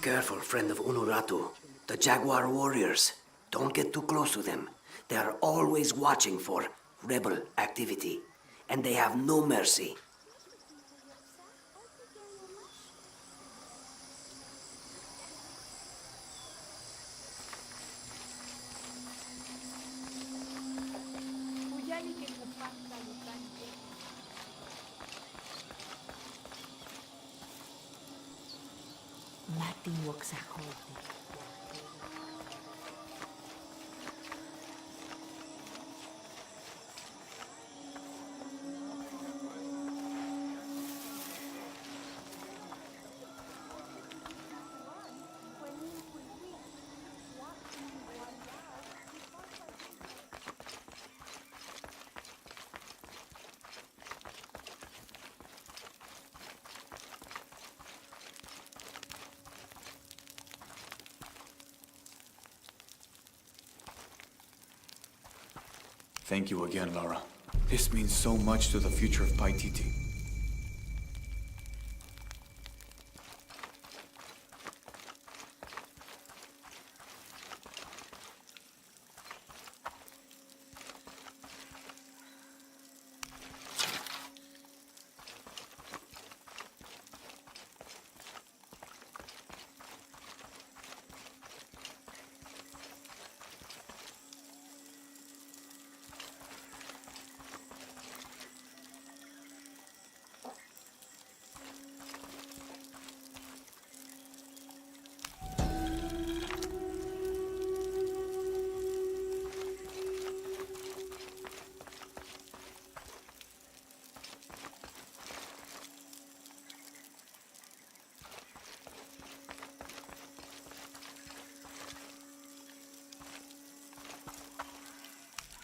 careful, friend of Unuratu. The Jaguar warriors. Don't get too close to them. They are always watching for rebel activity. And they have no mercy. Thank you again, Lara. This means so much to the future of Paititi.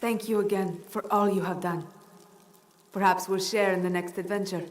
Thank you again for all you have done. Perhaps we'll share in the next adventure.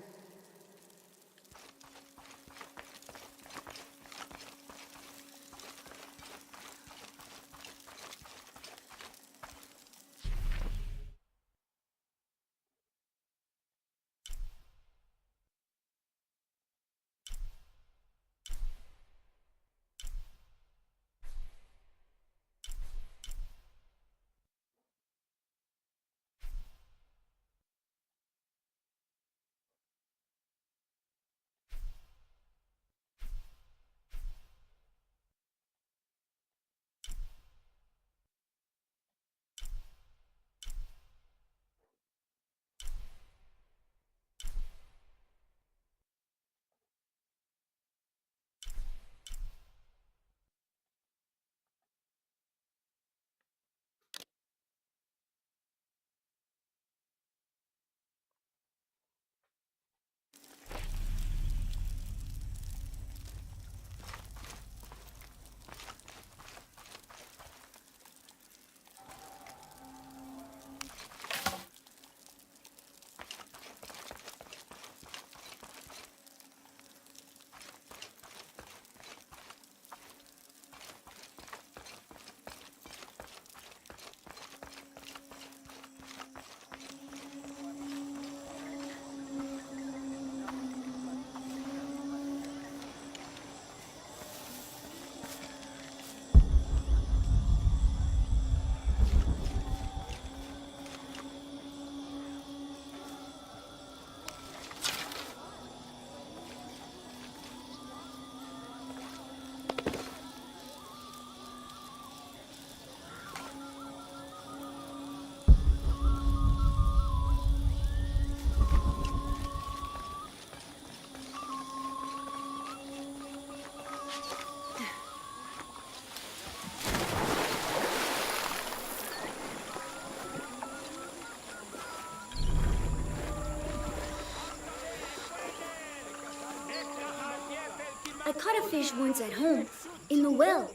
I caught a fish once at home, in the well.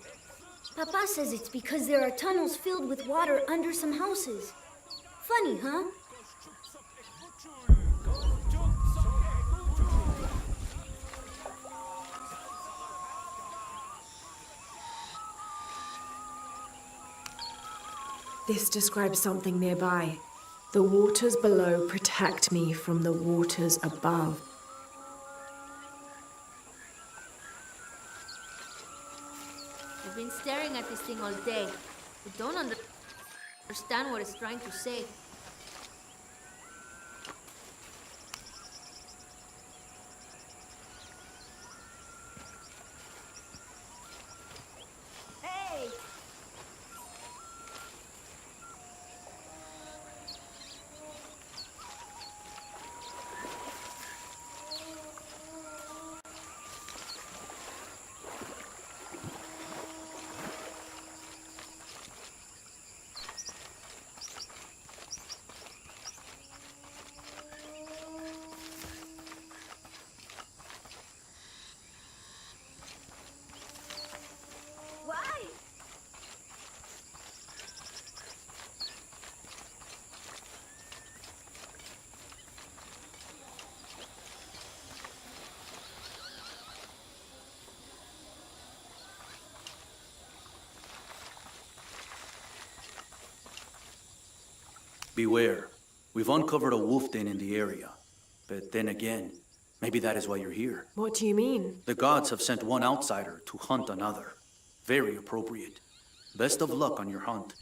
Papa says it's because there are tunnels filled with water under some houses. Funny, huh? This describes something nearby. The waters below protect me from the waters above. at this thing all day. I don't understand what it's trying to say. Hey! Why? Beware. We've uncovered a wolf den in the area. But then again, maybe that is why you're here. What do you mean? The gods have sent one outsider to hunt another. Very appropriate. Best of luck on your hunt.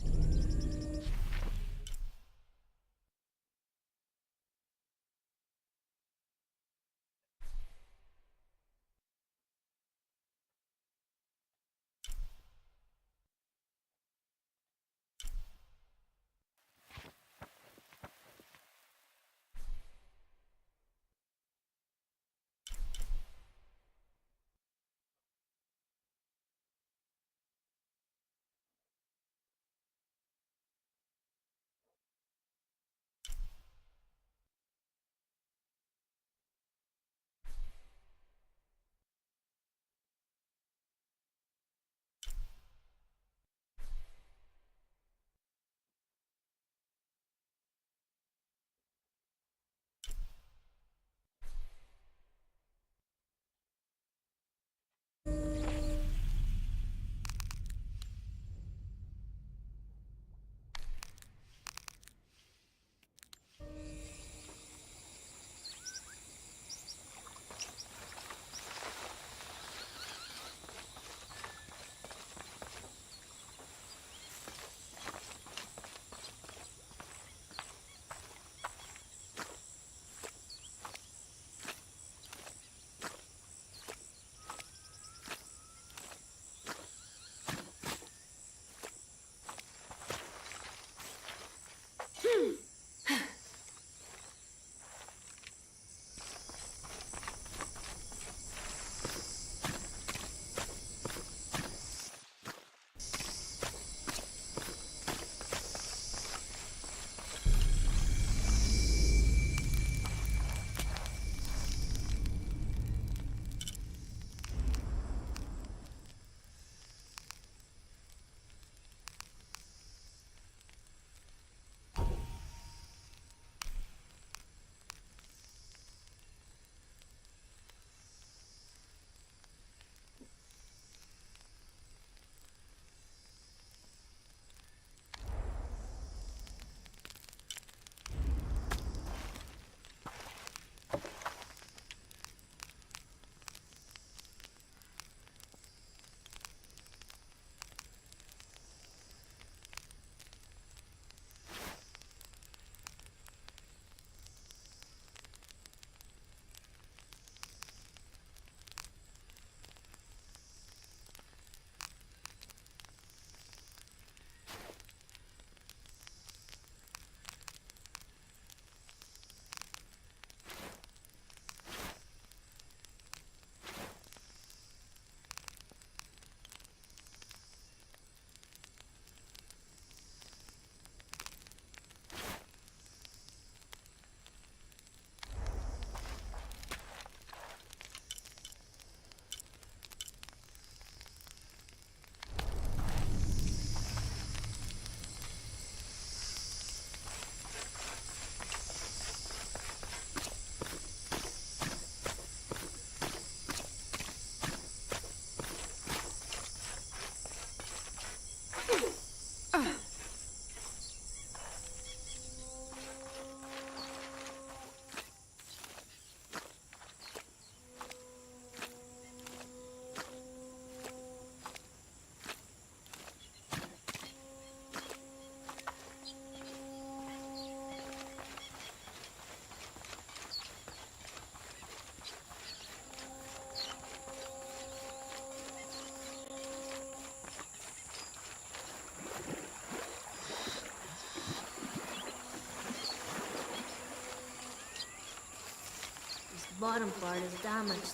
bottom part is damaged.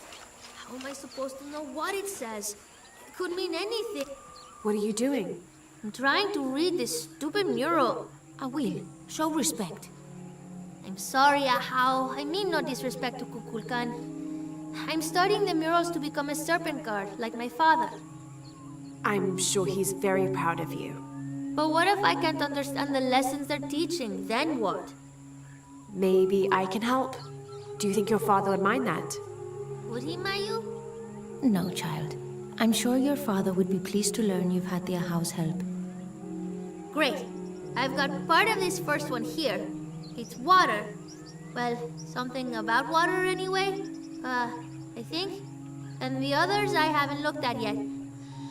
How am I supposed to know what it says? It could mean anything. What are you doing? I'm trying to read this stupid mural. I will. Show respect. I'm sorry, Ahau. I mean no disrespect to Kukulkan. I'm studying the murals to become a serpent guard, like my father. I'm sure he's very proud of you. But what if I can't understand the lessons they're teaching? Then what? Maybe I can help. Do you think your father would mind that? Would he, Mayu? No, child. I'm sure your father would be pleased to learn you've had the Ahau's help. Great. I've got part of this first one here. It's water. Well, something about water anyway. I think. And the others I haven't looked at yet.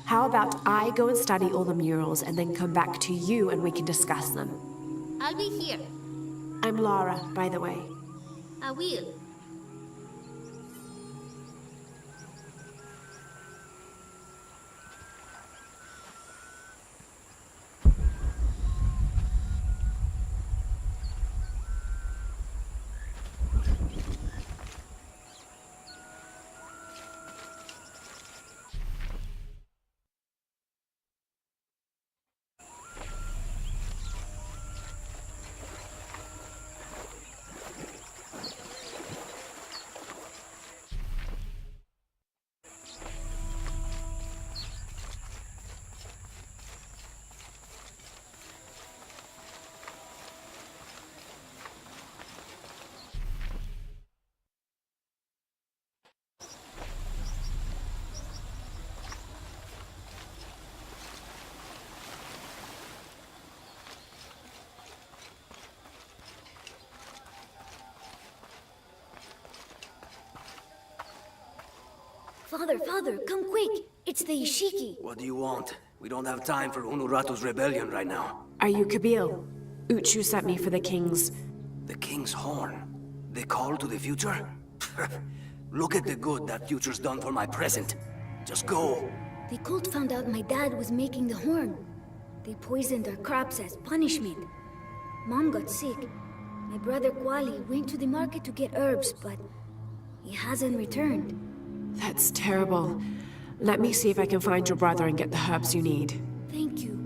How about I go and study all the murals and then come back to you and we can discuss them? I'll be here. I'm Lara, by the way. I will. Father, come quick! It's the Ishiki. What do you want? We don't have time for Unuratu's rebellion right now. Are you Kabil? Uchu sent me for the king's... The king's horn? The call to the future? Look at the good that future's done for my present. Just go. The cult found out my dad was making the horn. They poisoned our crops as punishment. Mom got sick. My brother Kwali went to the market to get herbs, but he hasn't returned. That's terrible. Let me see if I can find your brother and get the herbs you need. Thank you.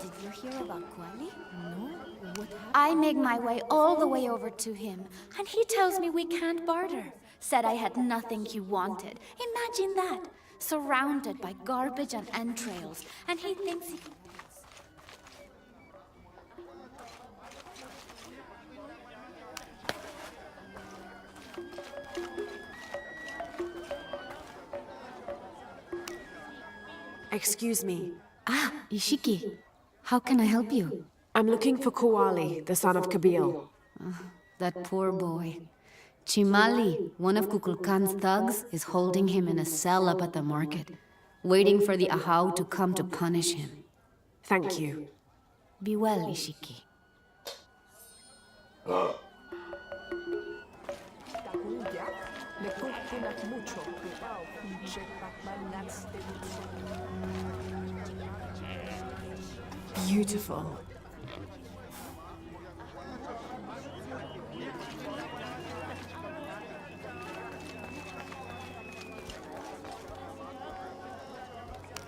Did you hear about Kwali? No. What happened? I make my way all the way over to him, and he tells me we can't barter. Said I had nothing he wanted. Imagine that. Surrounded by garbage and entrails, and he thinks he can... Excuse me. Ah, Ishiki. How can I help you? I'm looking for Kuwali, the son of Kabil. That poor boy. Chimali, one of Kukulkan's thugs, is holding him in a cell up at the market, waiting for the Ahau to come to punish him. Thank you. Be well, Ishiki. Beautiful.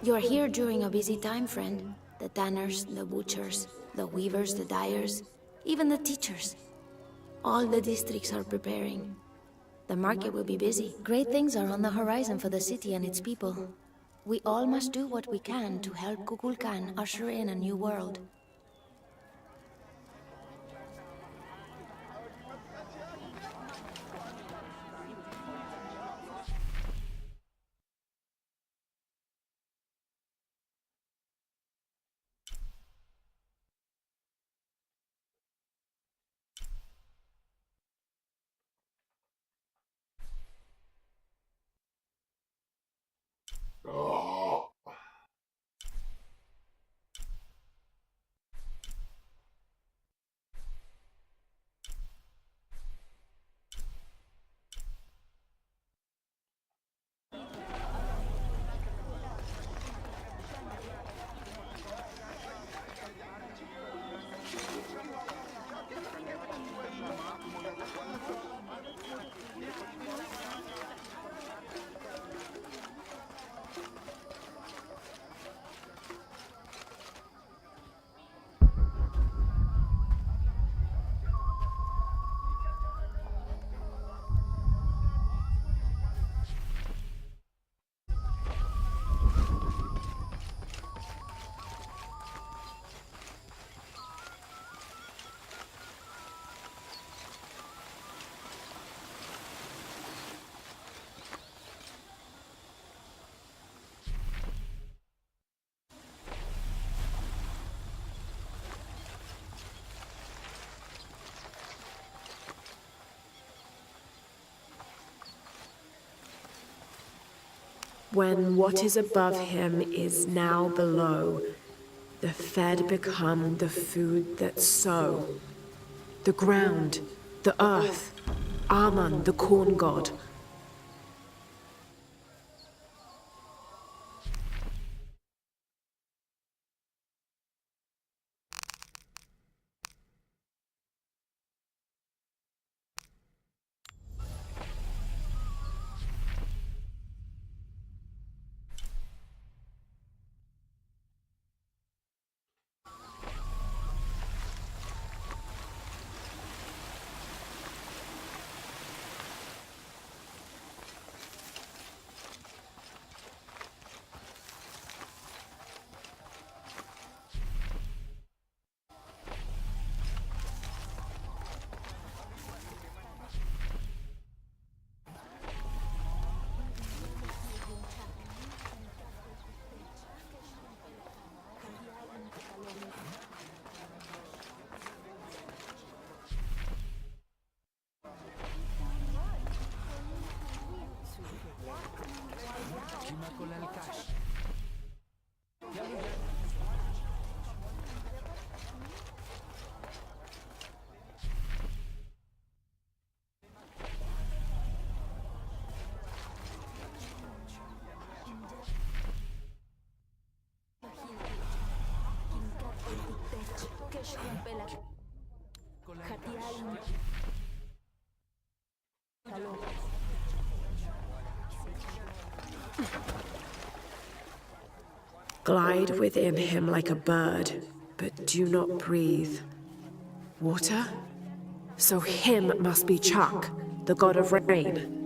You're here during a busy time, friend. The tanners, the butchers, the weavers, the dyers, even the teachers. All the districts are preparing. The market will be busy. Great things are on the horizon for the city and its people. We all must do what we can to help Kukulkan usher in a new world. When what is above him is now below, the fed become the food that sow. The ground, the earth, Amun, the corn god. Glide within him like a bird, but do not breathe. Water? So him must be Chuck, the god of rain.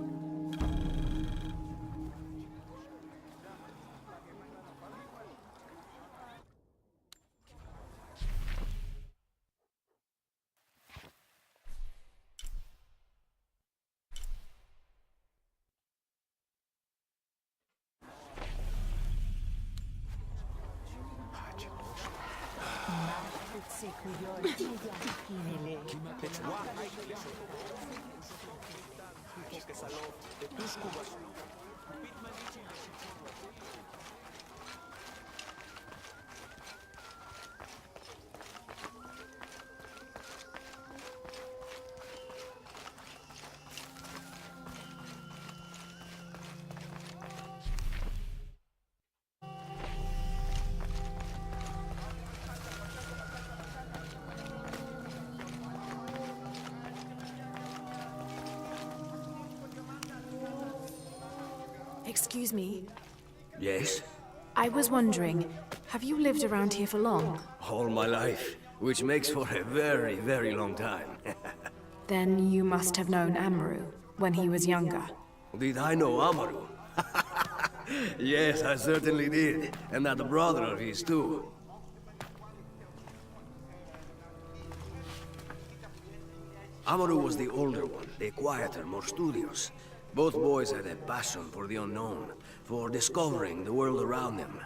Excuse me. Yes? I was wondering, have you lived around here for long? All my life, which makes for a very, very long time. Then you must have known Amaru when he was younger. Did I know Amaru? Yes, I certainly did. And that brother of his too. Amaru was the older one, the quieter, more studious. Both boys had a passion for the unknown, for discovering the world around them.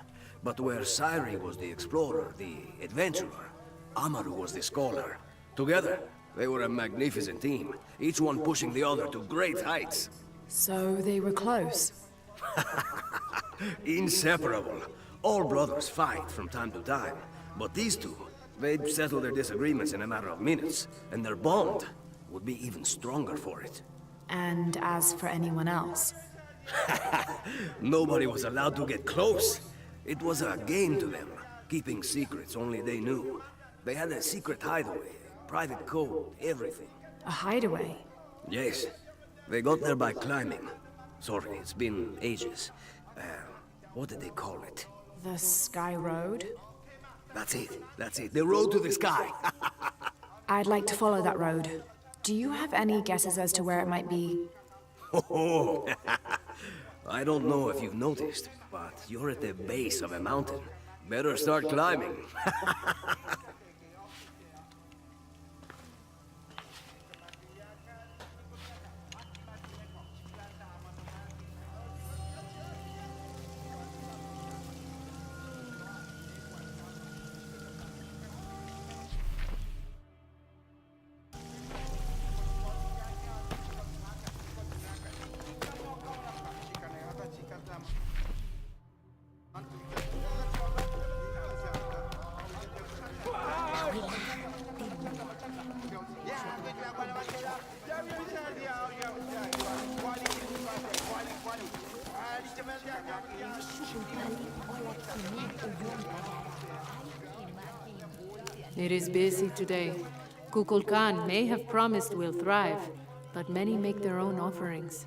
But where Sairi was the explorer, the adventurer, Amaru was the scholar. Together, they were a magnificent team, each one pushing the other to great heights. So they were close. Inseparable. All brothers fight from time to time, but these two, they'd settle their disagreements in a matter of minutes, and their bond would be even stronger for it. And as for anyone else? Nobody was allowed to get close. It was a game to them, keeping secrets only they knew. They had a secret hideaway, private code, everything. A hideaway? Yes. They got there by climbing. Sorry, it's been ages. What did they call it? The Sky Road? That's it. The road to the sky. I'd like to follow that road. Do you have any guesses as to where it might be? Oh, I don't know if you've noticed, but you're at the base of a mountain. Better start climbing. It is busy today. Kukulkan may have promised we'll thrive, but many make their own offerings.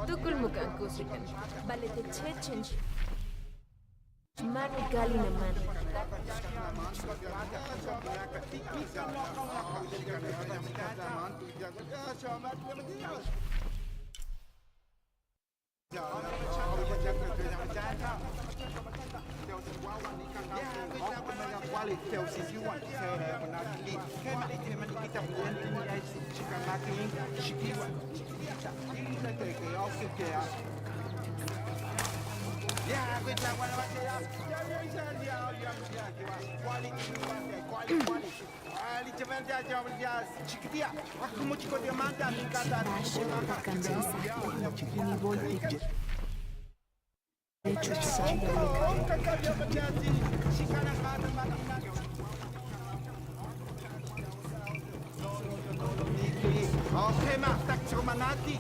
Tukul mukan kusikan. Balete chechen. Mani gali naman. Okay, ma, tak manati.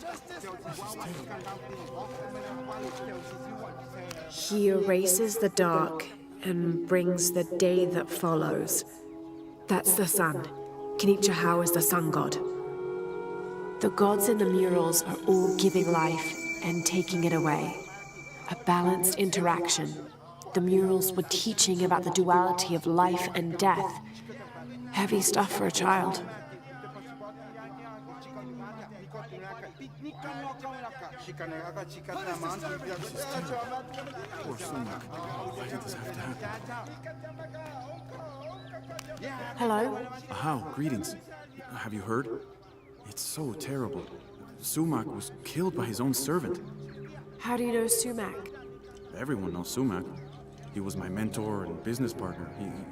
This is terrible. Poor Sumac. Why did this happen? He erases the dark and brings the day that follows. That's the sun. Kinichahau is the sun god. The gods in the murals are all giving life and taking it away. A balanced interaction. The murals were teaching about the duality of life and death. Heavy stuff for a child. Poor Sumac. Why did this have to happen? Hello? How? Greetings. Have you heard? It's so terrible. Sumac was killed by his own servant. How do you know Sumac? Everyone knows Sumac. He was my mentor and business partner.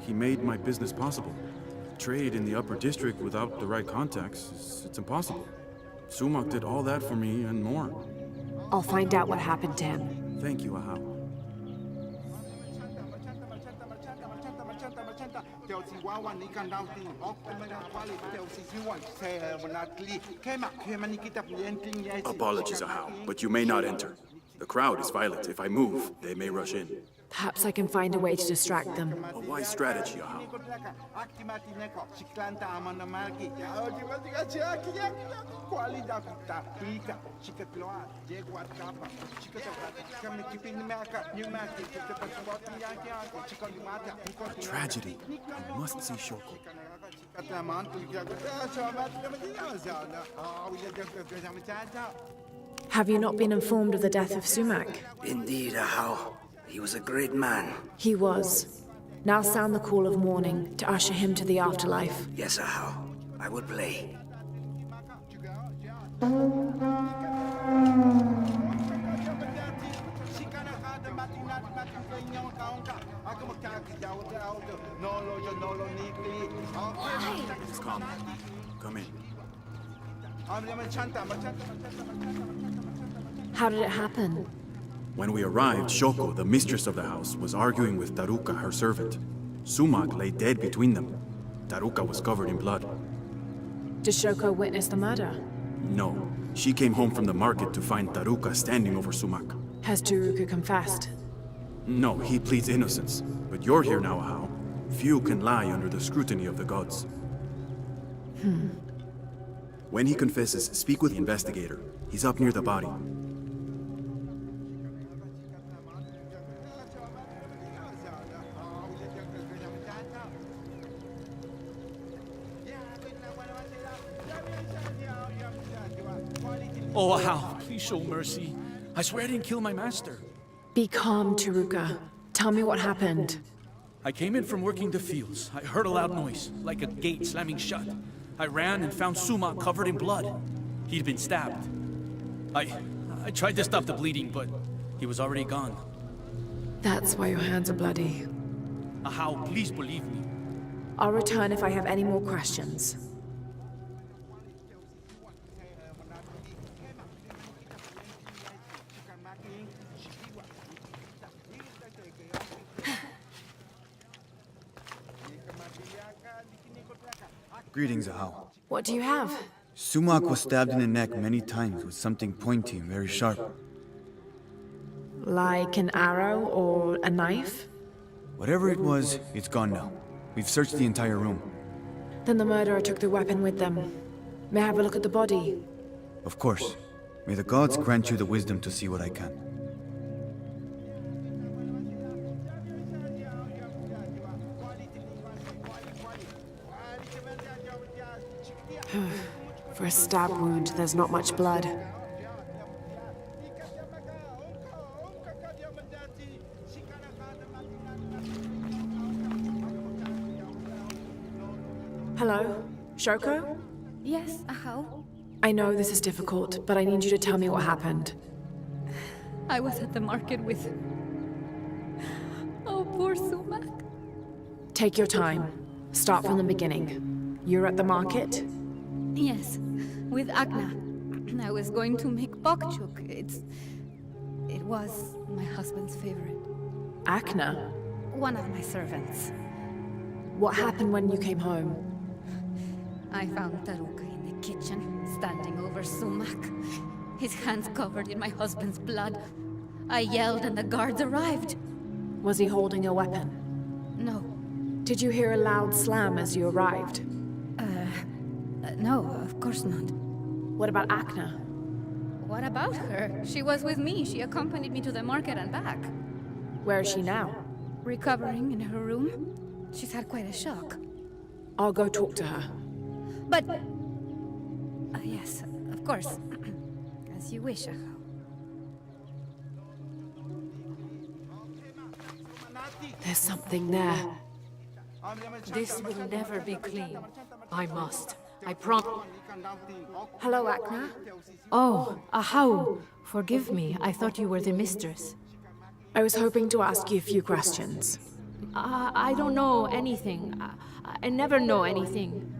He made my business possible. Trade in the upper district without the right contacts, it's impossible. Sumac did all that for me and more. I'll find out what happened to him. Thank you, Ahau. Apologies, Ahau, but you may not enter. The crowd is violent. If I move, they may rush in. Perhaps I can find a way to distract them. A wise strategy, Ahau. A tragedy. I must see Shoko. Have you not been informed of the death of Sumac? Indeed, Ahau. He was a great man. He was. Now sound the call of mourning to usher him to the afterlife. Yes, Ahau. I will play. Calm. How did it happen? When we arrived, Shoko, the mistress of the house, was arguing with Taruka, her servant. Sumak lay dead between them. Taruka was covered in blood. Did Shoko witness the murder? No. She came home from the market to find Taruka standing over Sumak. Has Taruka confessed? No, he pleads innocence. But you're here now, Ahau. Few can lie under the scrutiny of the gods. When he confesses, speak with the investigator. He's up near the body. Oh, Ahau, please show mercy. I swear I didn't kill my master. Be calm, Taruka. Tell me what happened. I came in from working the fields. I heard a loud noise, like a gate slamming shut. I ran and found Sumak covered in blood. He'd been stabbed. I tried to stop the bleeding, but he was already gone. That's why your hands are bloody. Ahau, please believe me. I'll return if I have any more questions. Greetings, Ahau. What do you have? Sumak was stabbed in the neck many times with something pointy and very sharp. Like an arrow or a knife? Whatever it was, it's gone now. We've searched the entire room. Then the murderer took the weapon with them. May I have a look at the body? Of course. May the gods grant you the wisdom to see what I can. For a stab wound, there's not much blood. Hello? Shoko? Yes, Ahau? I know this is difficult, but I need you to tell me what happened. I was at the market with... Oh, poor Sumak. Take your time. Start from the beginning. You're at the market? Yes, with Agna. I was going to make bokchuk. It was my husband's favorite. Agna? One of my servants. What happened when you came home? I found Taruka in the kitchen, standing over Sumak. His hands covered in my husband's blood. I yelled and the guards arrived. Was he holding a weapon? No. Did you hear a loud slam as you arrived? No, of course not. What about Agna? What about her? She was with me. She accompanied me to the market and back. Where is she now? Recovering in her room. She's had quite a shock. I'll go talk to her. But... yes, of course. As you wish, Ahau. There's something there. This will never be clean. I must. I promise. Hello, Agna. Oh, Ahau. Forgive me. I thought you were the mistress. I was hoping to ask you a few questions. I don't know anything. I never know anything.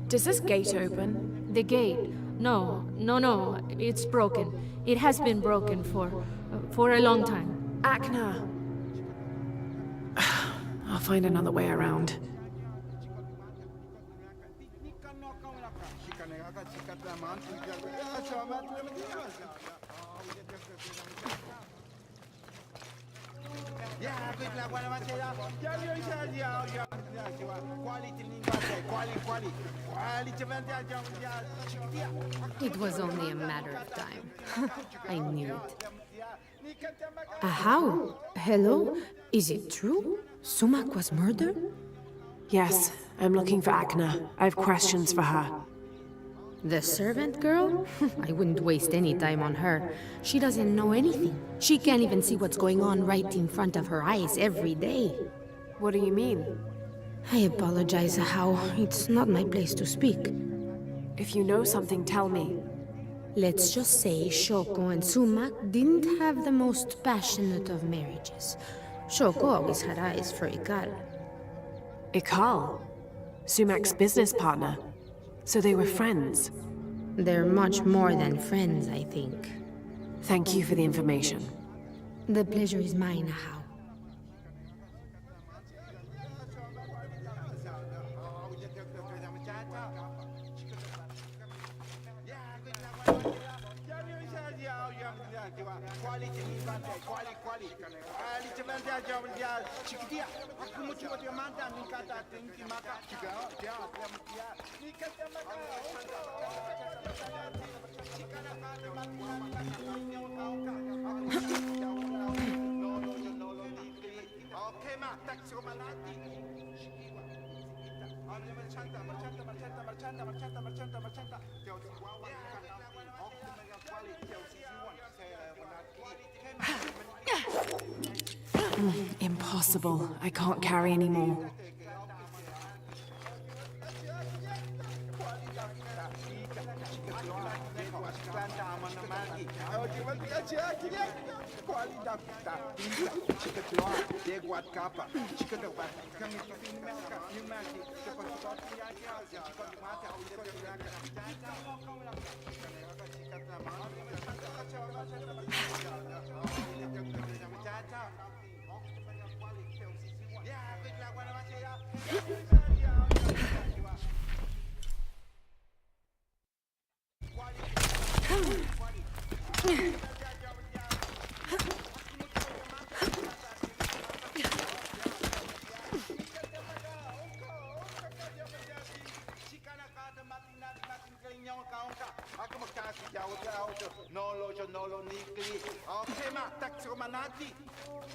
Does this gate open? The gate? No. It's broken. It has been broken for a long time. Agna. I'll find another way around. It was only a matter of time. I knew it. Ahau? Hello? Is it true? Sumak was murdered? Yes, I'm looking for Agna. I have questions for her. The servant girl? I wouldn't waste any time on her. She doesn't know anything. She can't even see what's going on right in front of her eyes every day. What do you mean? I apologize, Ahau. It's not my place to speak. If you know something, tell me. Let's just say Shoko and Sumak didn't have the most passionate of marriages. Shoko always had eyes for Ikal. Ikal? Sumak's business partner. So they were friends. They're much more than friends, I think. Thank you for the information. The pleasure is mine, Ahau. Impossible. I can't carry anymore.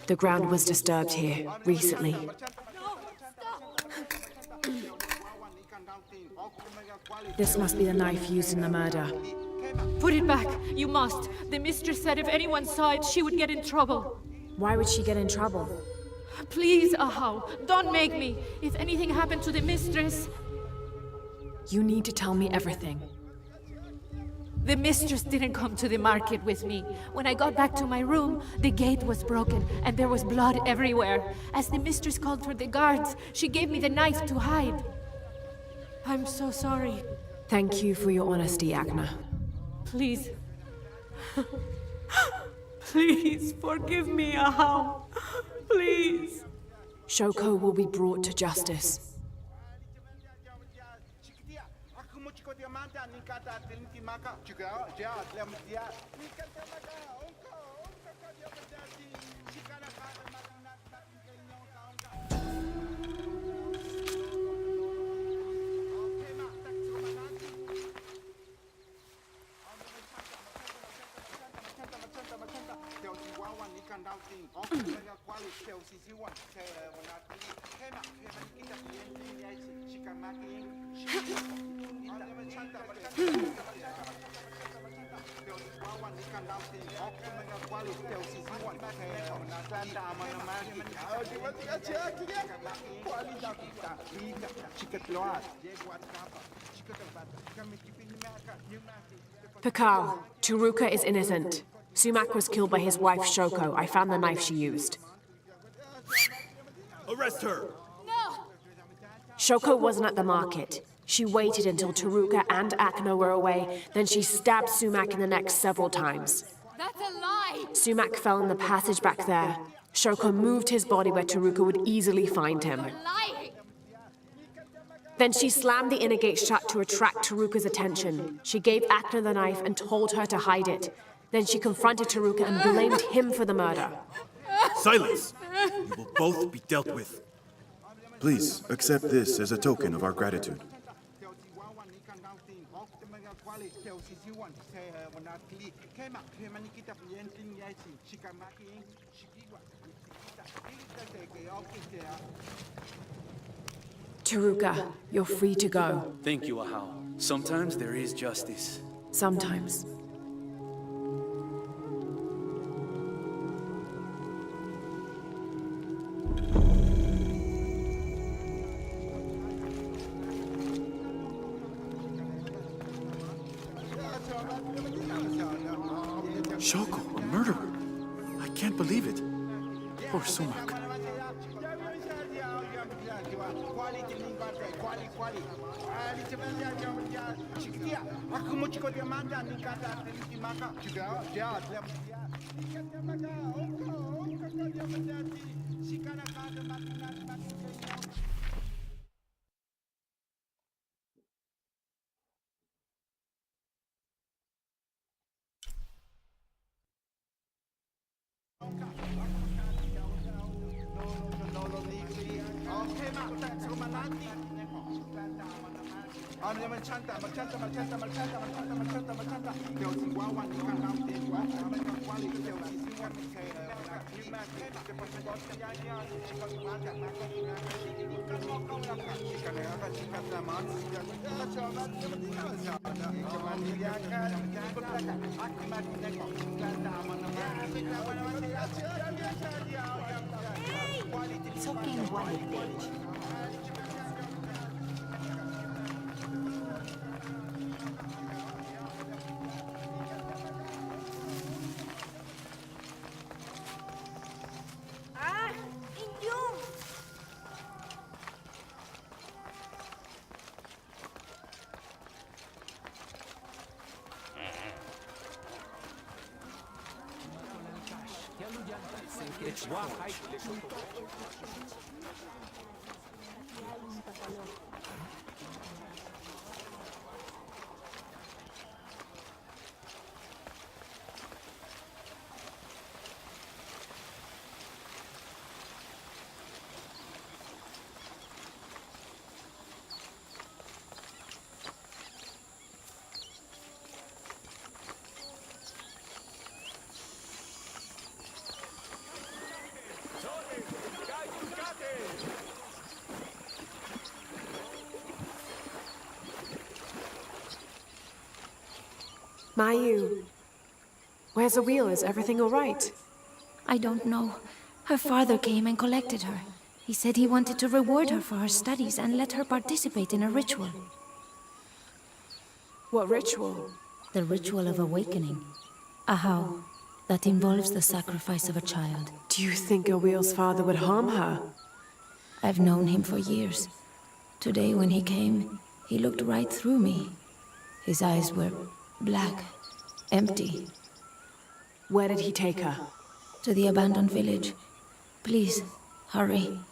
The ground was disturbed here recently. This must be the knife used in the murder. Put it back. You must. The mistress said if anyone saw it, she would get in trouble. Why would she get in trouble? Please, Ahau, don't make me. If anything happened to the mistress... You need to tell me everything. The mistress didn't come to the market with me. When I got back to my room, the gate was broken and there was blood everywhere. As the mistress called for the guards, she gave me the knife to hide. I'm so sorry. Thank you for your honesty, Agna. Please. Please forgive me, Ahau. Please. Shoko will be brought to justice. Pakal, Turuka is innocent. Sumac was killed by his wife Shoko. I found the knife she used. Arrest her! No! Shoko wasn't at the market. She waited until Turuka and Akno were away, then she stabbed Sumac in the neck several times. That's a lie! Sumac fell in the passage back there. Shoko moved his body where Turuka would easily find him. Lying! Then she slammed the inner gate shut to attract Taruka's attention. She gave Akna the knife and told her to hide it. Then she confronted Taruka and blamed him for the murder. Silence! You will both be dealt with. Please, accept this as a token of our gratitude. Taruka, you're free to go. Thank you, Ahau. Sometimes there is justice. Sometimes. Shoko, a murderer. I can't believe it. Poor Sumac. quali. Li sebenarnya dia dia. Aku mau cikgu dia manda ni kata teliti maka juga dia. Ni kata maka oh dia menjadi si kana kata makinan makinan. Soaking white, bitch. Mayu, where's the wheel? Is everything all right? I don't know. Her father came and collected her. He said he wanted to reward her for her studies and let her participate in a ritual. What ritual? The ritual of awakening. A how that involves the sacrifice of a child. Do you think Awil's father would harm her? I've known him for years. Today when he came, he looked right through me. His eyes were black, empty. Where did he take her? To the abandoned village. Please, hurry.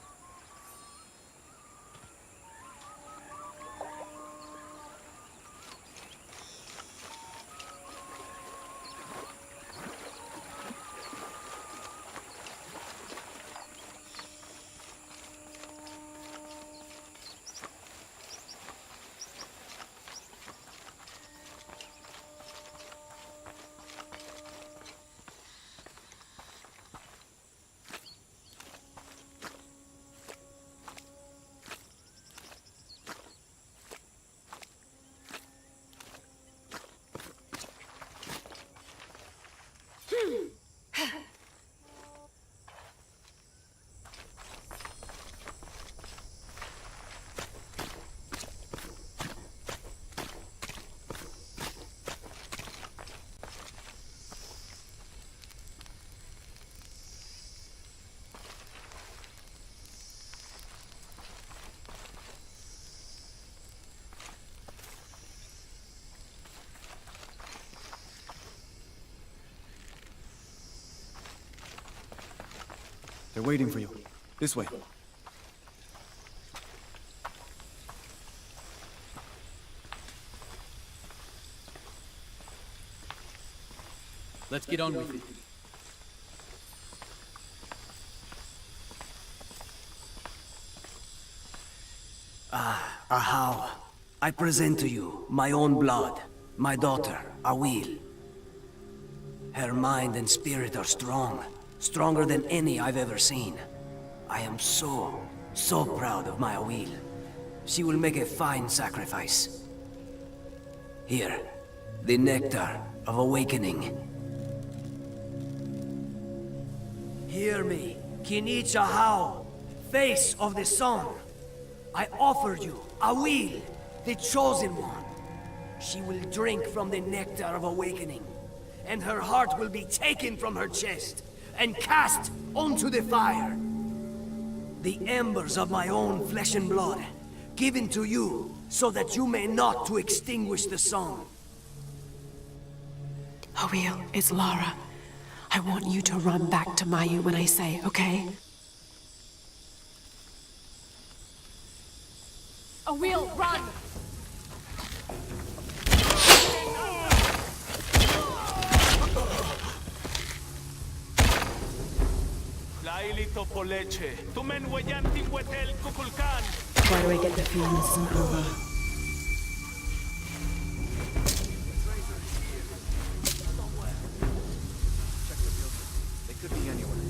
They're waiting for you. This way. Let's get on with it. Ahau, I present to you my own blood, my daughter, Awil. Her mind and spirit are strong, stronger than any I've ever seen. I am so proud of my Awil. She will make a fine sacrifice. Here, the nectar of awakening. Hear me, Kinich Ahau, face of the sun. I offer you Awil, the chosen one. She will drink from the nectar of awakening, and her heart will be taken from her chest and cast onto the fire. The embers of my own flesh and blood given to you, so that you may not to extinguish the sun. Awil, it's Lara. I want you to run back to Mayu when I say, okay? Awil, run! Why do I get the feeling this isn't over? They could be anywhere.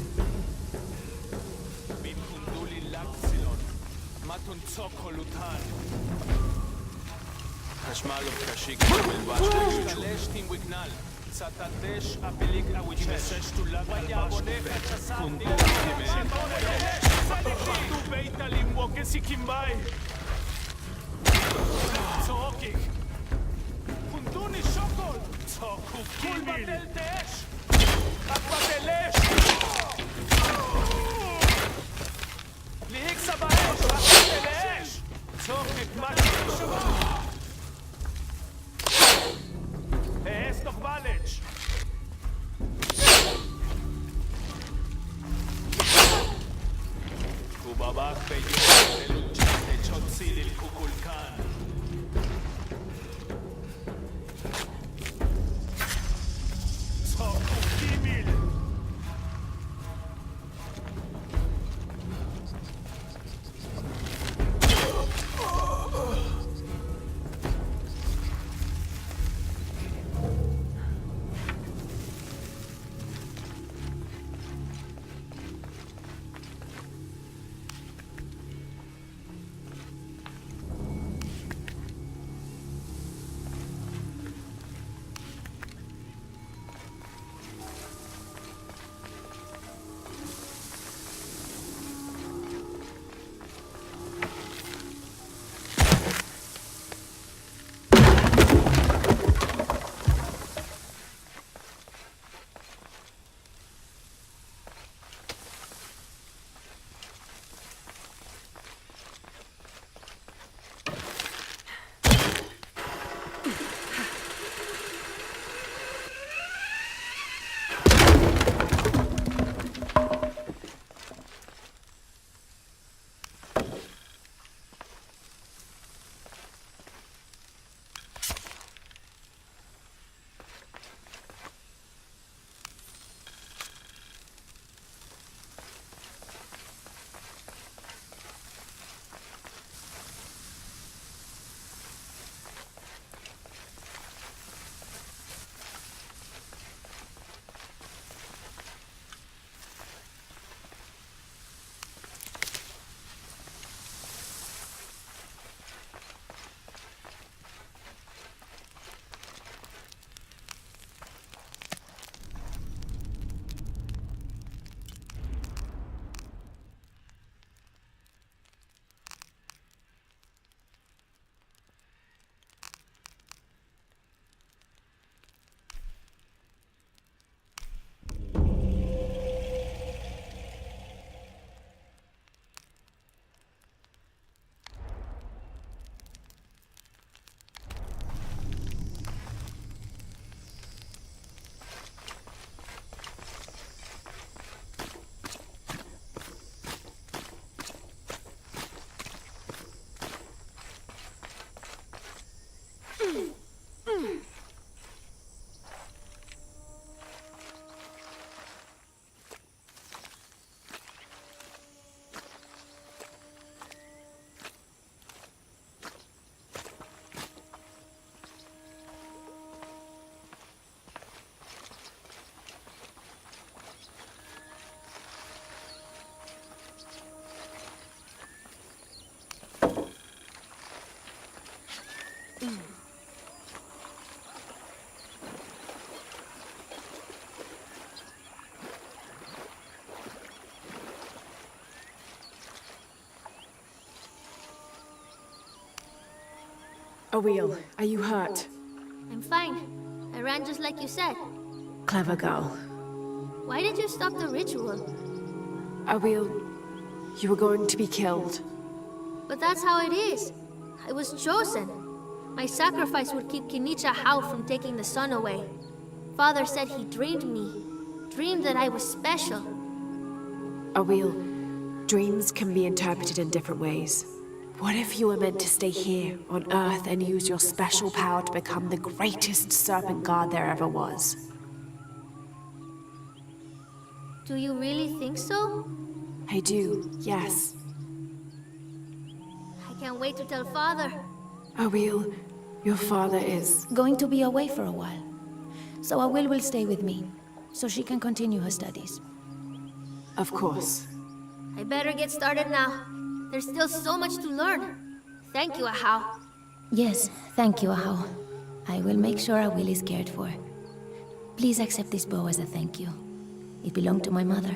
Awil, are you hurt? I'm fine. I ran just like you said. Clever girl. Why did you stop the ritual? Awil, you were going to be killed. But that's how it is. I was chosen. My sacrifice would keep Kinicha Hao from taking the sun away. Father said he dreamed me. Dreamed that I was special. Awil, dreams can be interpreted in different ways. What if you were meant to stay here, on Earth, and use your special power to become the greatest serpent guard there ever was? Do you really think so? I do, yes. I can't wait to tell Father. Awil, your father is... Going to be away for a while. So Awil will stay with me, so she can continue her studies. Of course. I better get started now. There's still so much to learn. Thank you, Ahau. Yes, thank you, Ahau. I will make sure Awil is cared for. Please accept this bow as a thank you. It belonged to my mother.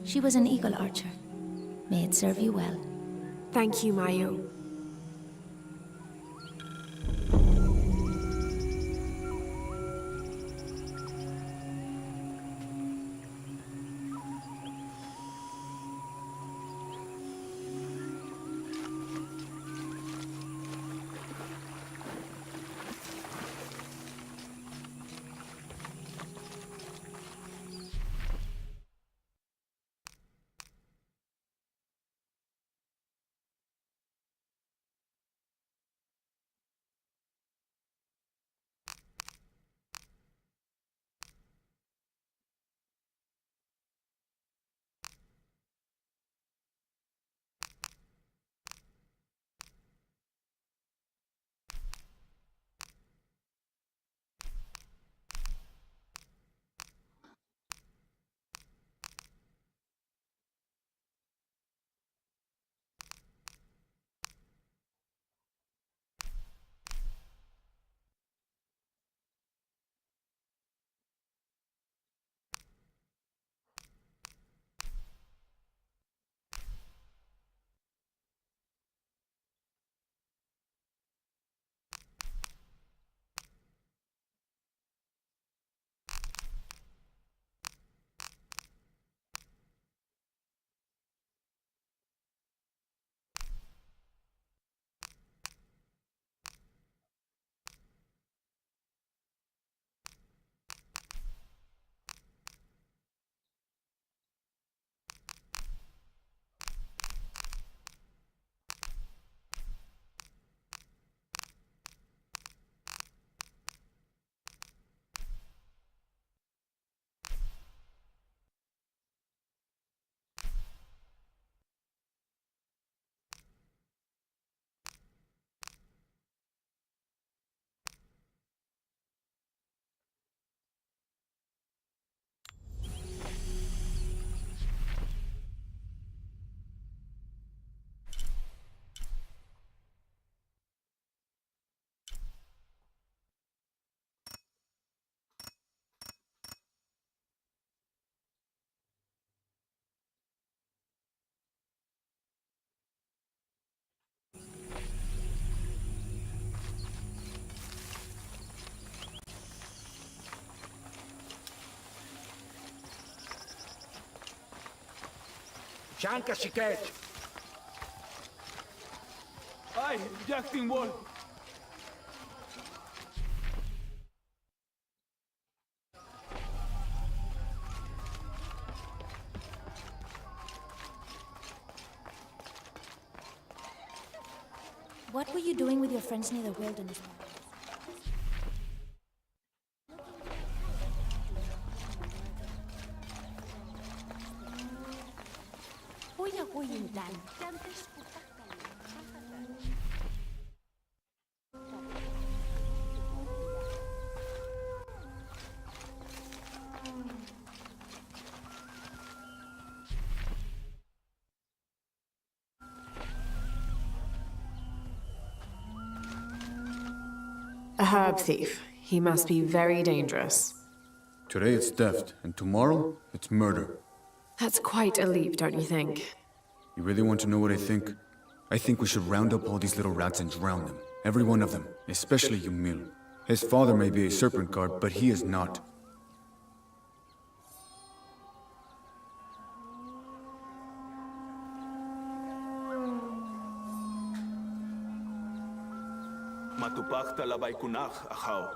She was an eagle archer. May it serve you well. Thank you, Mayu. Shanka Shiket. Ay, Jackson Wall. What were you doing with your friends near the wilderness? A herb thief. He must be very dangerous. Today it's theft, and tomorrow it's murder. That's quite a leap, don't you think? You really want to know what I think? I think we should round up all these little rats and drown them. Every one of them, especially Yumil. His father may be a serpent guard, but he is not. talabay kunak, akaw.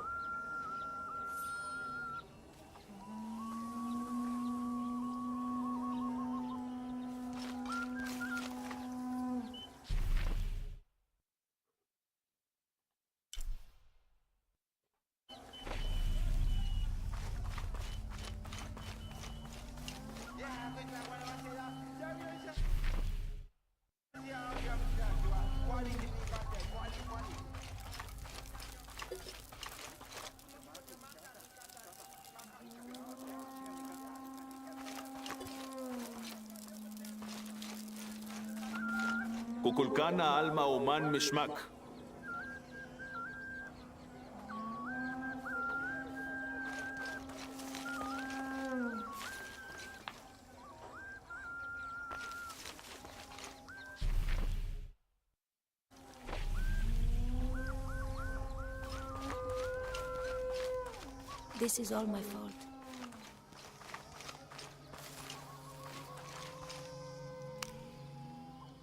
Kukulkan na alma uman mishmak. This is all my fault.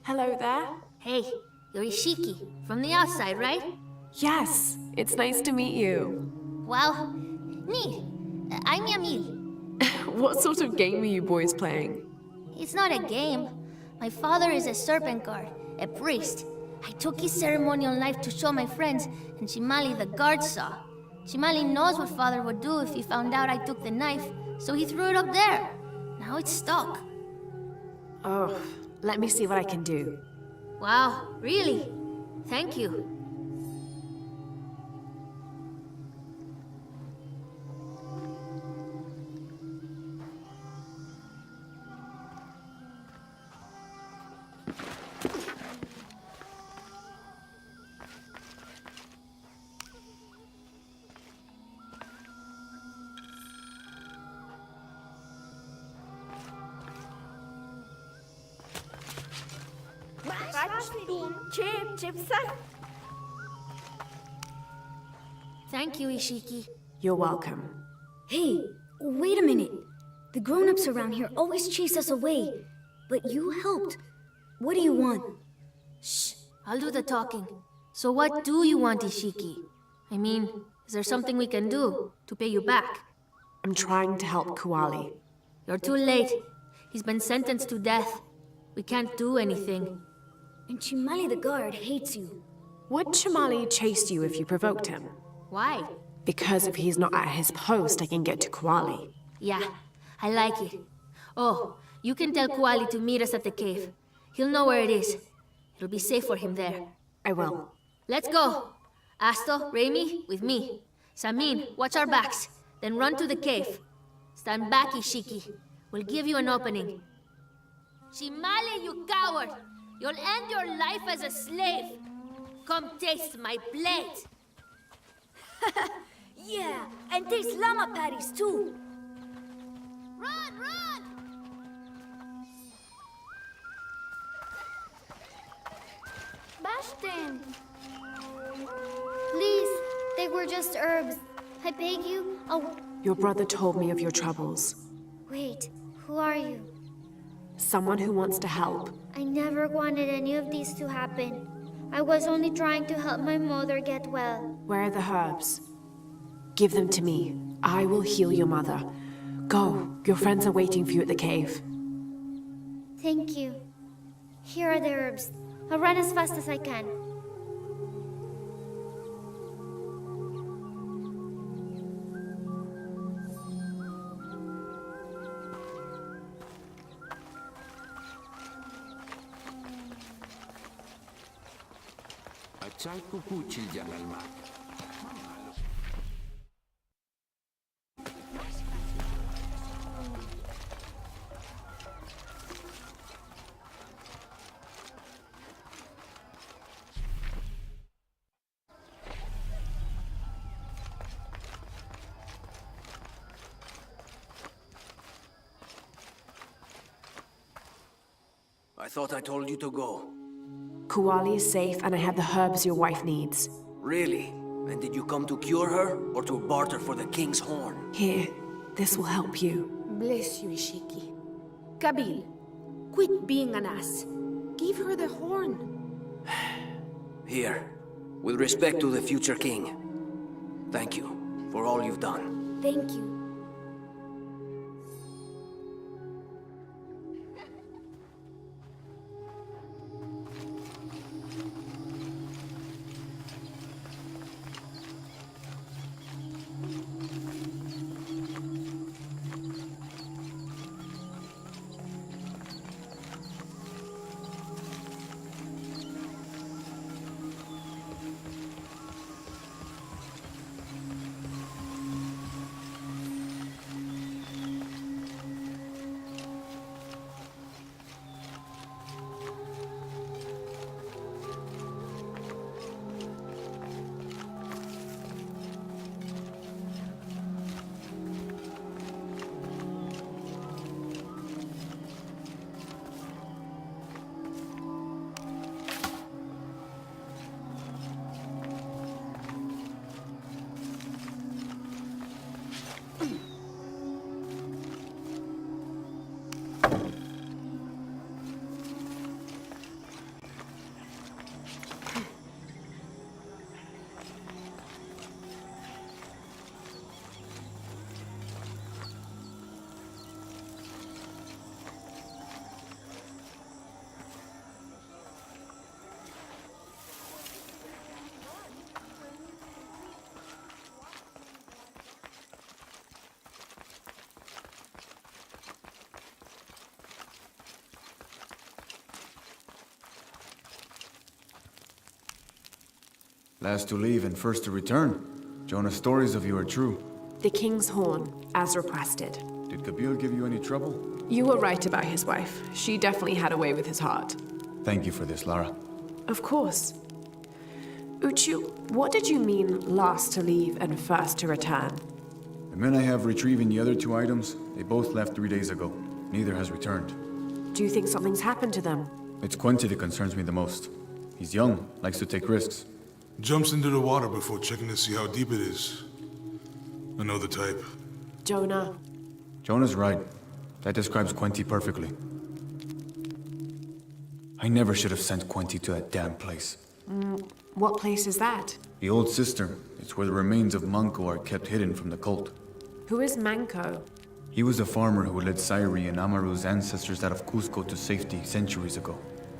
Hello there. Hey, you're Ishiki, from the outside, right? Yes, it's nice to meet you. Wow, neat. I'm Yamil. What sort of game are you boys playing? It's not a game. My father is a serpent guard, a priest. I took his ceremonial knife to show my friends, and Chimali the guard saw. Chimali knows what father would do if he found out I took the knife, so he threw it up there. Now it's stuck. Oh, let me see what I can do. Wow, really? Thank you. Thank you, Ishiki. You're welcome. Hey, wait a minute. The grown-ups around here always chase us away. But you helped. What do you want? Shh, I'll do the talking. So what do you want, Ishiki? I mean, is there something we can do to pay you back? I'm trying to help Kuali. You're too late. He's been sentenced to death. We can't do anything. And Chimali the guard hates you. Would Chimali chase you if you provoked him? Why? Because if he's not at his post, I can get to Kuali. Yeah, I like it. Oh, you can tell Kuali to meet us at the cave. He'll know where it is. It'll be safe for him there. I will. Let's go. Asto, Raimi, with me. Samin, watch our backs. Then run to the cave. Stand back, Ishiki. We'll give you an opening. Chimali, you coward! You'll end your life as a slave. Come taste my blade. Yeah, and taste llama patties too. Run, run! Bashton! Please, they were just herbs. I beg you, Your brother told me of your troubles. Wait, who are you? Someone who wants to help. I never wanted any of these to happen. I was only trying to help my mother get well. Where are the herbs? Give them to me. I will heal your mother. Go. Your friends are waiting for you at the cave. Thank you. Here are the herbs. I'll run as fast as I can. Achal kukuchil jalalma. I thought I told you to go. Kuali is safe, and I have the herbs your wife needs. Really? And did you come to cure her, or to barter for the king's horn? Here, this will help you. Bless you, Ishiki. Kabil, quit being an ass. Give her the horn. Here. With respect to the future king, thank you for all you've done. Thank you. Last to leave and first to return. Jonah's stories of you are true. The King's Horn, as requested. Did Gabil give you any trouble? You were right about his wife. She definitely had a way with his heart. Thank you for this, Lara. Of course. Uchu, what did you mean last to leave and first to return? The men I have retrieving the other 2 items, they both left 3 days ago. Neither has returned. Do you think something's happened to them? It's Quinty that concerns me the most. He's young, likes to take risks. Jumps into the water before checking to see how deep it is. I know the type. Jonah. Jonah's right. That describes Quinty perfectly. I never should have sent Quinty to that damn place. What place is that? The old cistern. It's where the remains of Manco are kept hidden from the cult. Who is Manco? He was a farmer who led Sairi and Amaru's ancestors out of Cusco to safety centuries ago.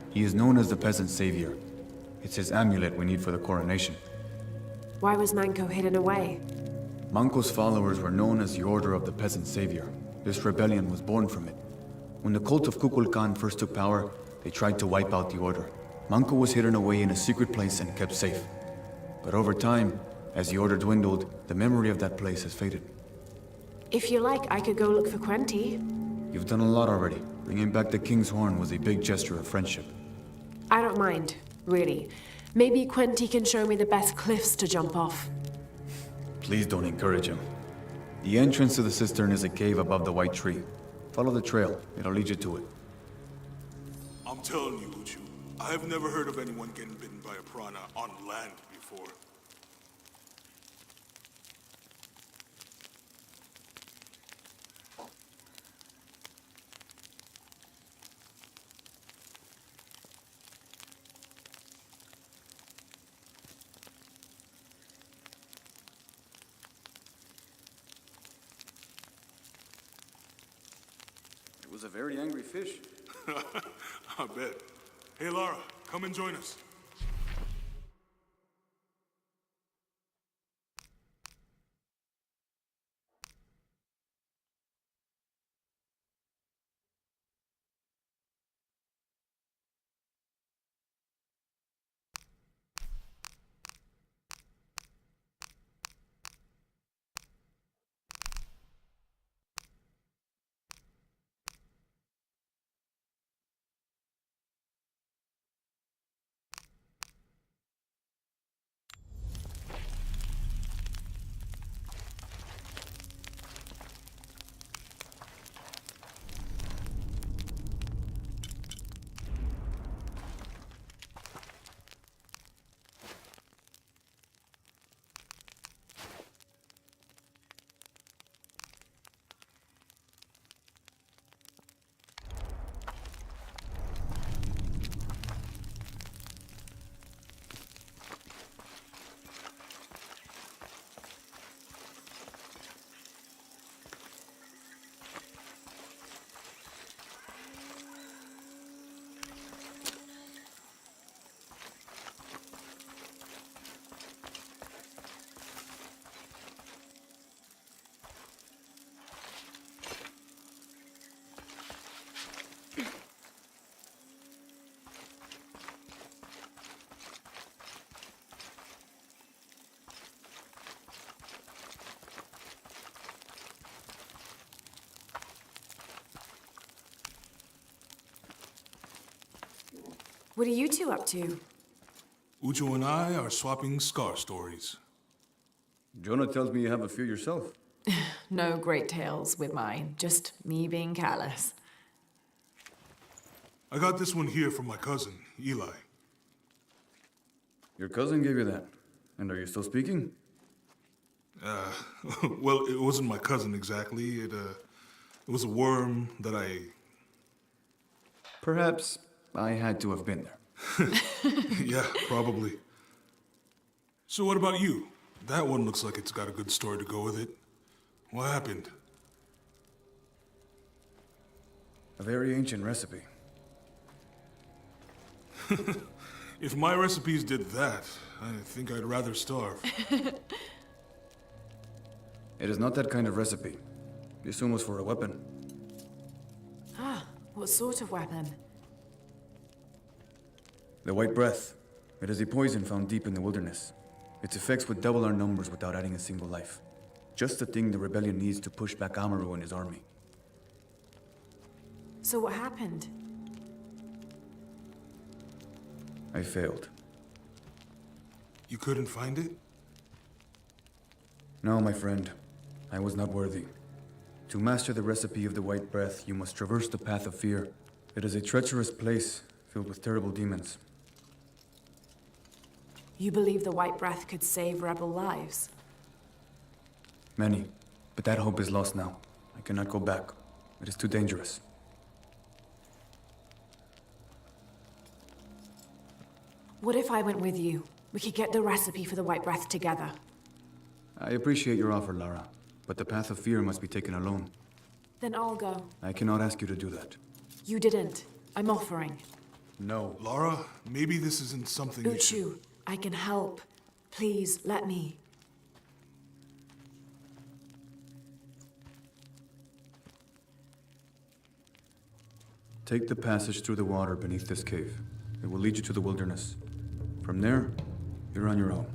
He is known as the peasant savior. It's his amulet we need for the coronation. Why was Manco hidden away? Manco's followers were known as the Order of the Peasant Savior. This rebellion was born from it. When the cult of Kukulkan first took power, they tried to wipe out the order. Manco was hidden away in a secret place and kept safe. But over time, as the order dwindled, the memory of that place has faded. If you like, I could go look for Quinty. You've done a lot already. Bringing back the King's Horn was a big gesture of friendship. I don't mind, really. Maybe Quinty can show me the best cliffs to jump off. Please don't encourage him. The entrance to the cistern is a cave above the white tree. Follow the trail. It'll lead you to it. I'm telling you, Uchu, I have never heard of anyone getting bitten by a piranha on land before. It was a very angry fish. I bet. Hey, Lara, come and join us. What are you two up to? Ucho and I are swapping scar stories. Jonah tells me you have a few yourself. No great tales with mine, just me being callous. I got this one here from my cousin, Eli. Your cousin gave you that. And are you still speaking? Well, it wasn't my cousin exactly. It was a worm that I... Perhaps I had to have been there. Yeah, probably. So what about you? That one looks like it's got a good story to go with it. What happened? A very ancient recipe. If my recipes did that, I think I'd rather starve. It is not that kind of recipe. This one was for a weapon. Ah, what sort of weapon? The White Breath. It is a poison found deep in the wilderness. Its effects would double our numbers without adding a single life. Just the thing the rebellion needs to push back Amaru and his army. So what happened? I failed. You couldn't find it? No, my friend. I was not worthy. To master the recipe of the White Breath, you must traverse the path of fear. It is a treacherous place filled with terrible demons. You believe the White Breath could save rebel lives? Many. But that hope is lost now. I cannot go back. It is too dangerous. What if I went with you? We could get the recipe for the White Breath together. I appreciate your offer, Lara. But the path of fear must be taken alone. Then I'll go. I cannot ask you to do that. You didn't. I'm offering. No. Lara, maybe this isn't something you should... Uchu, I can help. Please, let me. Take the passage through the water beneath this cave. It will lead you to the wilderness. From there, you're on your own.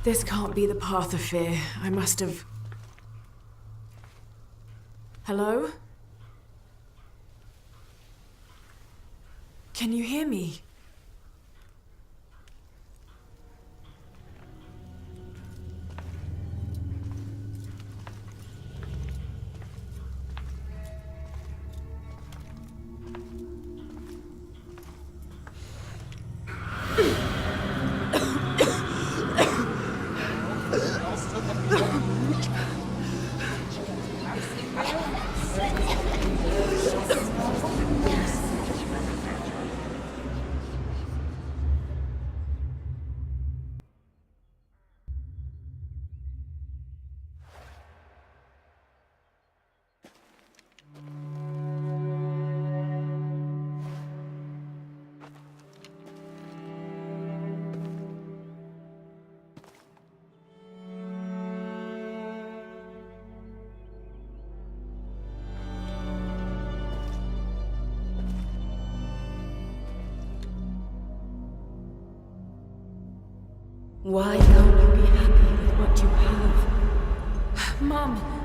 This can't be the path of fear. I must have... Hello? Can you hear me? Why can't you be happy with what you have? Mom!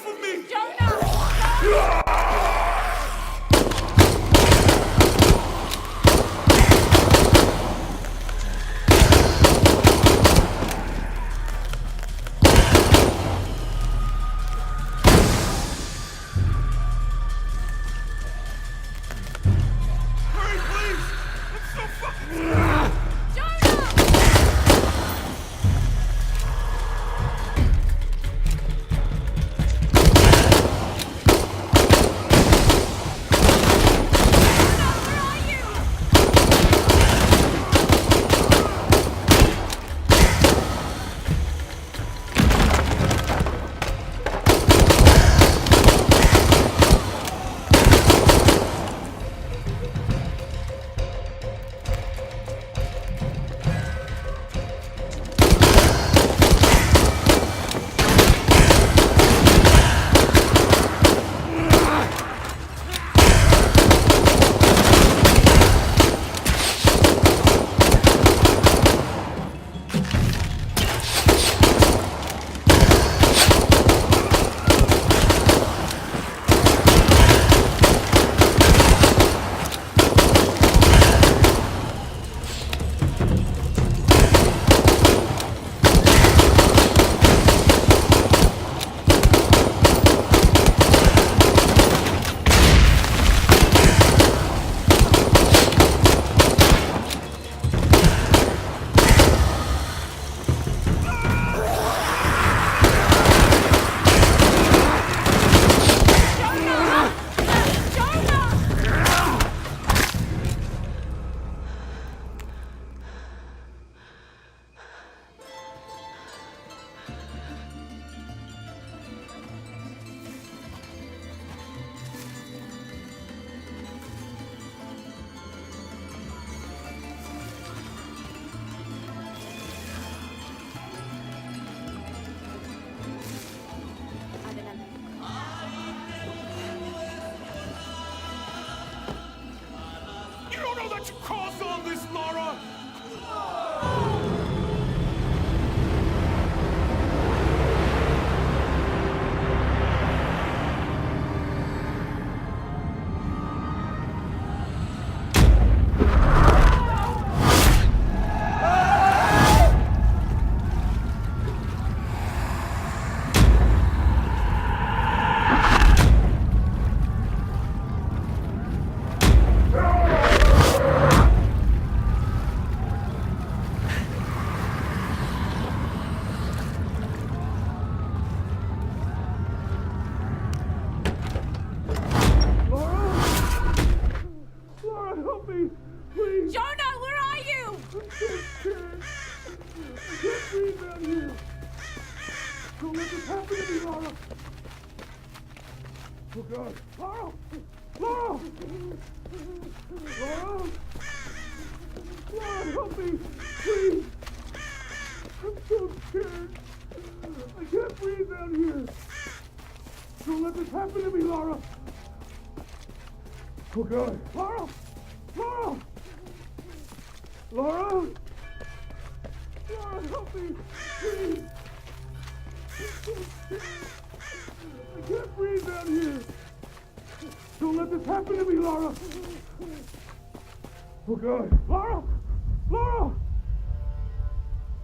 off of me! Hurry, please! I'm so fucking scared! You don't know that you caused all this, Laura! Oh God! Laura! Laura! Laura! Laura, help me! Please! I'm so scared! I can't breathe down here! Don't let this happen to me, Laura! Oh God! Laura! Laura! Laura! Laura, help me! Please! I'm so scared! I can't breathe down here! Don't let this happen to me, Laura! Oh God! Laura! Laura!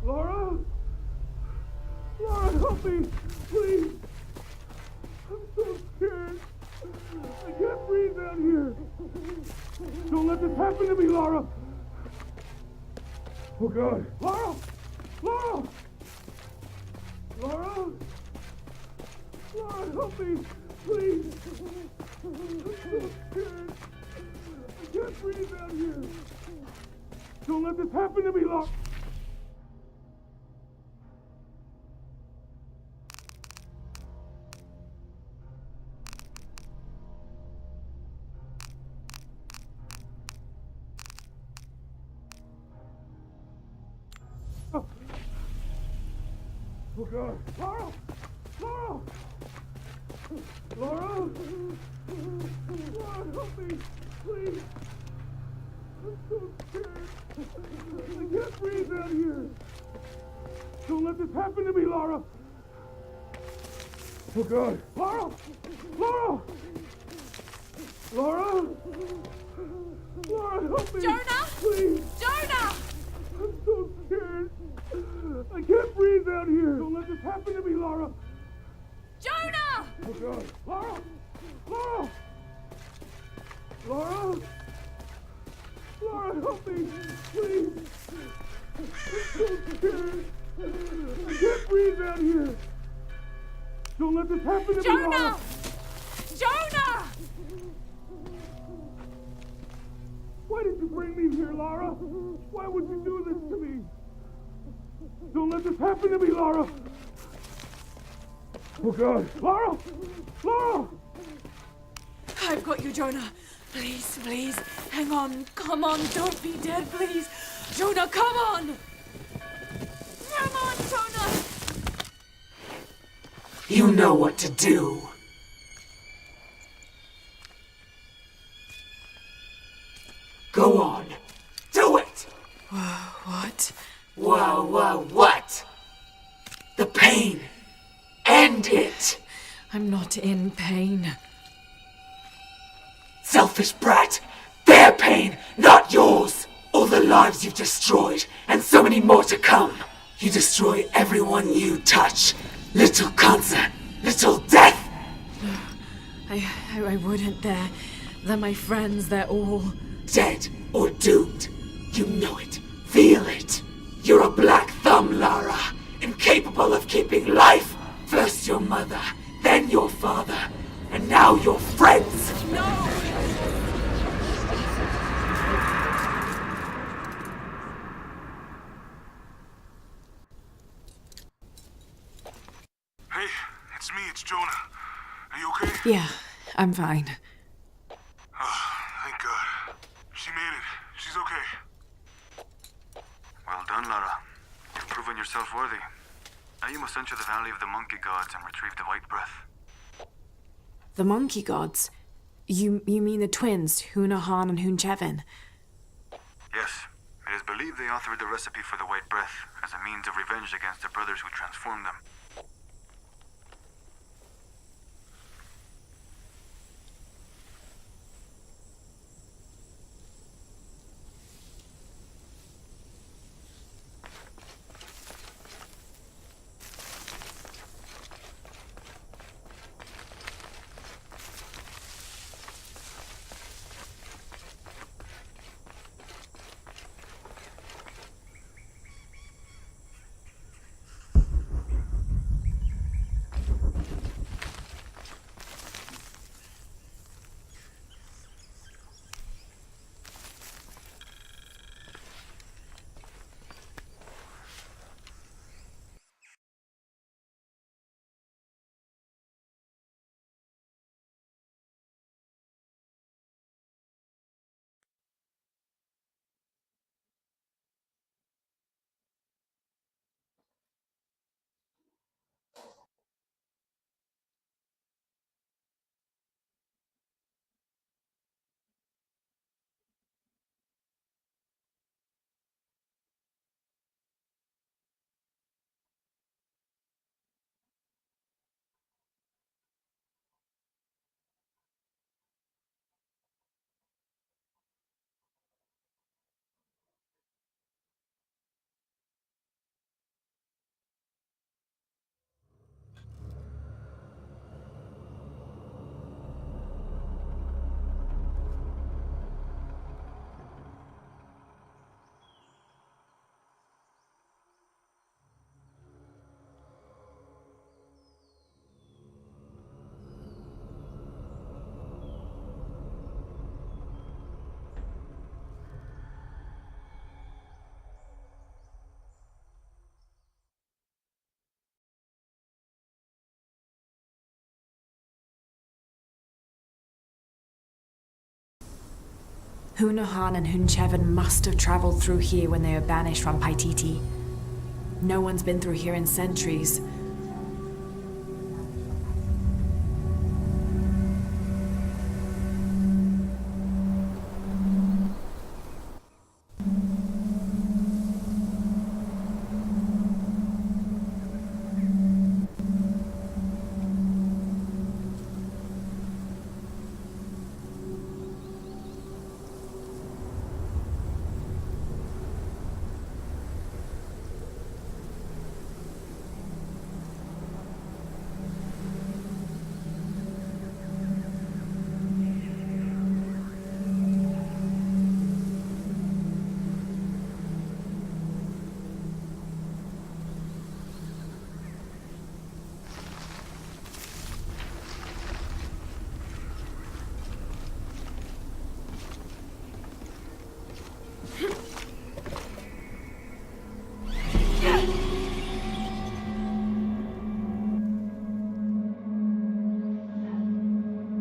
Laura! Laura, help me! Please! I'm so scared! I can't breathe down here! Don't let this happen to me, Laura! Oh God! Laura! Laura! Laura! Laura, help me! Please! I'm so scared! I can't breathe down here! Don't let this happen to me, Laura! Oh God! Laura! Laura! Laura! Laura, help me! Please! I'm so scared! I can't breathe down here! Don't let this happen to me, Laura! Oh God! Laura! Laura! Laura! Laura, help me! Jonah! Please! Jonah! I'm so scared! I can't breathe out here! Don't let this happen to me, Laura! Jonah! Oh God! Laura! Laura! Laura! Laura, help me! Please! I'm so scared! I can't breathe out here! Don't let this happen to me, Laura! Jonah! Jonah! Why did you bring me here, Laura? Why would you do this to me? Don't let this happen to me, Laura! Oh God! Laura! Laura! I've got you, Jonah. Please, please, hang on. Come on, don't be dead, please. Jonah, come on! Come on, Jonah! You know what to do. Go on. Do it! What? What? The pain. End it! I'm not in pain. Selfish brat! Their pain, not yours! All the lives you've destroyed, and so many more to come. You destroy everyone you touch. Little cancer, little death! I wouldn't. They're my friends. They're all dead or doomed. You know it. Feel it. You're a black thumb, Lara. Incapable of keeping life. First your mother, then your father, and now your friends. No! Hey, it's me, it's Jonah. Are you okay? Yeah, I'm fine. Oh, thank God. She made it. She's okay. Well done, Lara. You've proven yourself worthy. Now you must enter the Valley of the Monkey Gods and retrieve the White Breath. The monkey gods? You mean the twins, Hunahan and Hunchevin? Yes. It is believed they authored the recipe for the White Breath as a means of revenge against the brothers who transformed them. Hunahan and Hunchevin must have traveled through here when they were banished from Paititi. No one's been through here in centuries.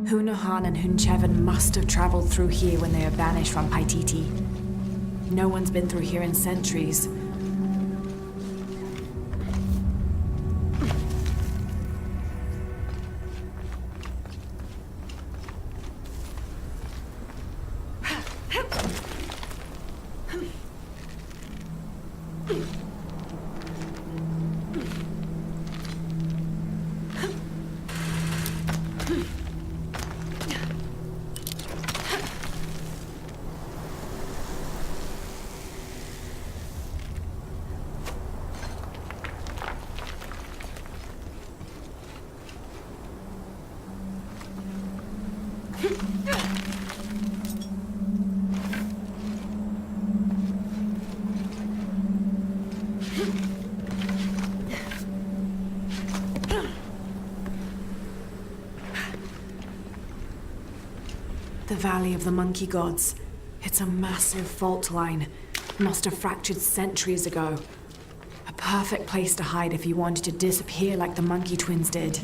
Hunahan and Hunchevan must have traveled through here when they were banished from Paititi. No one's been through here in centuries. The Valley of the Monkey Gods. It's a massive fault line. Must have fractured centuries ago. A perfect place to hide if you wanted to disappear like the Monkey Twins did.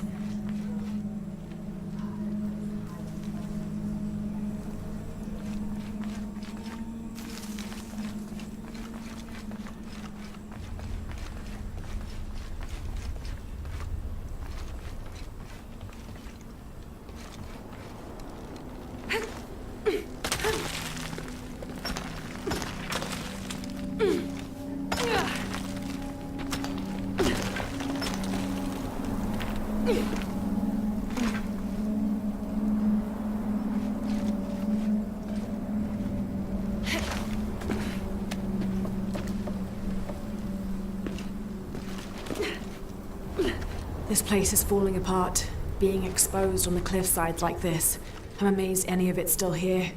This place is falling apart, being exposed on the cliffsides like this. I'm amazed any of it's still here.